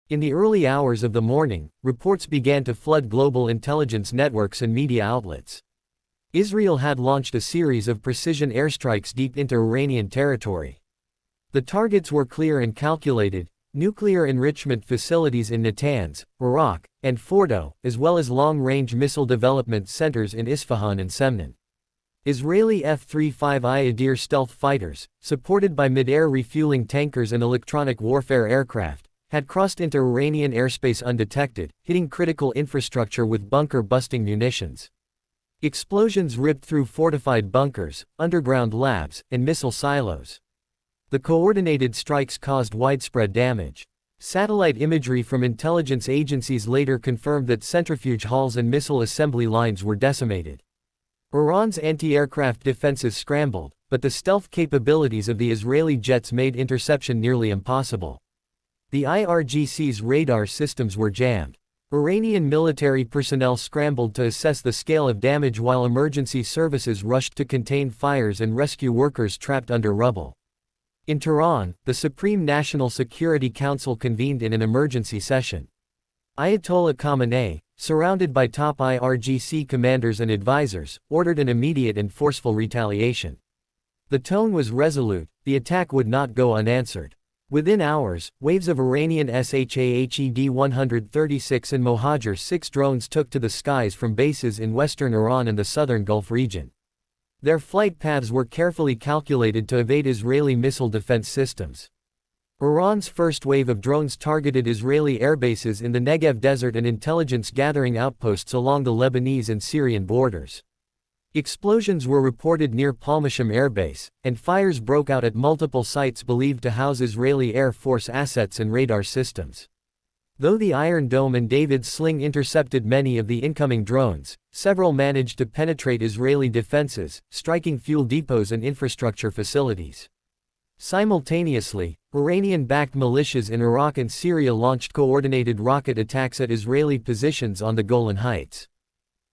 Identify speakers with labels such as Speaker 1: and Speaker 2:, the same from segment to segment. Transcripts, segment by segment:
Speaker 1: In the early hours of the morning, reports began to flood global intelligence networks and media outlets. Israel had launched a series of precision airstrikes deep into Iranian territory. The targets were clear and calculated: nuclear enrichment facilities in Natanz, Iraq, and Fordo, as well as long-range missile development centers in Isfahan and Semnan. Israeli F-35I Adir stealth fighters, supported by mid-air refueling tankers and electronic warfare aircraft, had crossed into Iranian airspace undetected, hitting critical infrastructure with bunker-busting munitions. Explosions ripped through fortified bunkers, underground labs, and missile silos. The coordinated strikes caused widespread damage. Satellite imagery from intelligence agencies later confirmed that centrifuge halls and missile assembly lines were decimated. Iran's anti-aircraft defenses scrambled, but the stealth capabilities of the Israeli jets made interception nearly impossible. The IRGC's radar systems were jammed. Iranian military personnel scrambled to assess the scale of damage while emergency services rushed to contain fires and rescue workers trapped under rubble. In Tehran, the Supreme National Security Council convened in an emergency session. Ayatollah Khamenei, surrounded by top IRGC commanders and advisors, ordered an immediate and forceful retaliation. The tone was resolute: the attack would not go unanswered. Within hours, waves of Iranian Shahed-136 and Mohajer-6 drones took to the skies from bases in western Iran and the southern Gulf region. Their flight paths were carefully calculated to evade Israeli missile defense systems. Iran's first wave of drones targeted Israeli airbases in the Negev desert and intelligence-gathering outposts along the Lebanese and Syrian borders. Explosions were reported near Palmasham Air Base, and fires broke out at multiple sites believed to house Israeli Air Force assets and radar systems. Though the Iron Dome and David's Sling intercepted many of the incoming drones, several managed to penetrate Israeli defenses, striking fuel depots and infrastructure facilities. Simultaneously, Iranian-backed militias in Iraq and Syria launched coordinated rocket attacks at Israeli positions on the Golan Heights.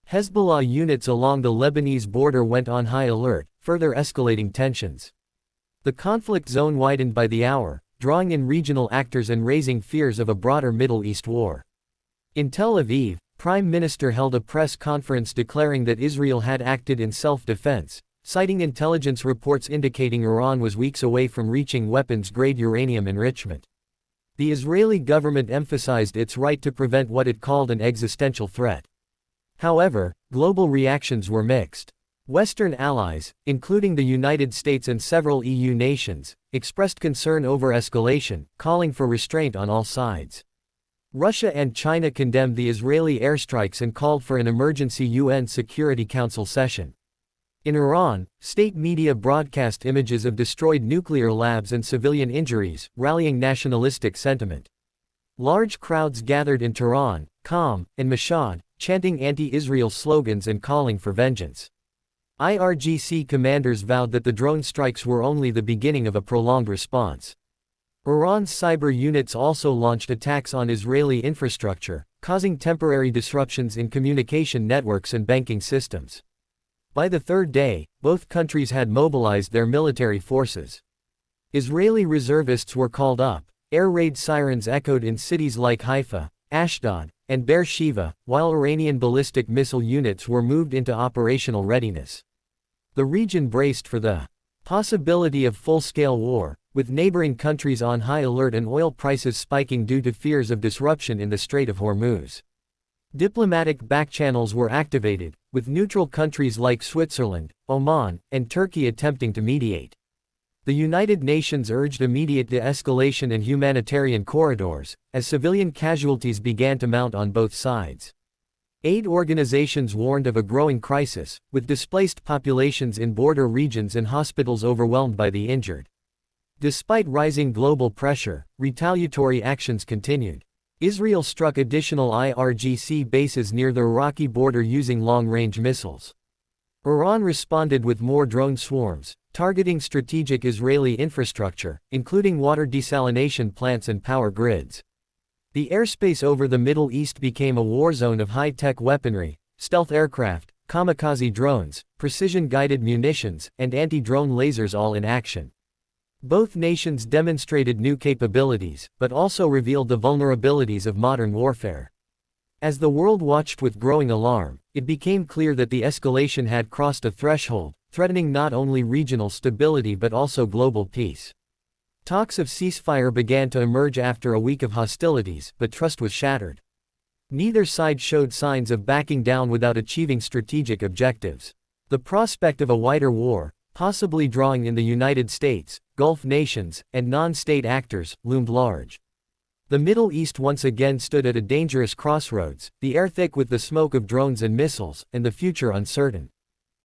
Speaker 1: Hezbollah units along the Lebanese border went on high alert, further escalating tensions. The conflict zone widened by the hour, drawing in regional actors and raising fears of a broader Middle East war. In Tel Aviv, Prime Minister held a press conference declaring that Israel had acted in self-defense, citing intelligence reports indicating Iran was weeks away from reaching weapons-grade uranium enrichment. The Israeli government emphasized its right to prevent what it called an existential threat. However, global reactions were mixed. Western allies, including the United States and several EU nations, expressed concern over escalation, calling for restraint on all sides. Russia and China condemned the Israeli airstrikes and called for an emergency UN Security Council session. In Iran, state media broadcast images of destroyed nuclear labs and civilian injuries, rallying nationalistic sentiment. Large crowds gathered in Tehran, Qom, and Mashhad, chanting anti-Israel slogans and calling for vengeance. IRGC commanders vowed that the drone strikes were only the beginning of a prolonged response. Iran's cyber units also launched attacks on Israeli infrastructure, causing temporary disruptions in communication networks and banking systems. By the third day, both countries had mobilized their military forces. Israeli reservists were called up. Air raid sirens echoed in cities like Haifa, Ashdod, and Beersheba, while Iranian ballistic missile units were moved into operational readiness. The region braced for the possibility of full-scale war, with neighboring countries on high alert and oil prices spiking due to fears of disruption in the Strait of Hormuz. Diplomatic backchannels were activated, with neutral countries like Switzerland, Oman, and Turkey attempting to mediate. The United Nations urged immediate de-escalation and humanitarian corridors, as civilian casualties began to mount on both sides. Aid organizations warned of a growing crisis, with displaced populations in border regions and hospitals overwhelmed by the injured. Despite rising global pressure, retaliatory actions continued. Israel struck additional IRGC bases near the Iraqi border using long-range missiles. Iran responded with more drone swarms, targeting strategic Israeli infrastructure, including water desalination plants and power grids. The airspace over the Middle East became a war zone of high-tech weaponry, stealth aircraft, kamikaze drones, precision-guided munitions, and anti-drone lasers all in action. Both nations demonstrated new capabilities, but also revealed the vulnerabilities of modern warfare. As the world watched with growing alarm, it became clear that the escalation had crossed a threshold, threatening not only regional stability but also global peace. Talks of ceasefire began to emerge after a week of hostilities, but trust was shattered. Neither side showed signs of backing down without achieving strategic objectives. The prospect of a wider war, possibly drawing in the United States, Gulf nations, and non-state actors, loomed large. The Middle East once again stood at a dangerous crossroads, the air thick with the smoke of drones and missiles, and the future uncertain.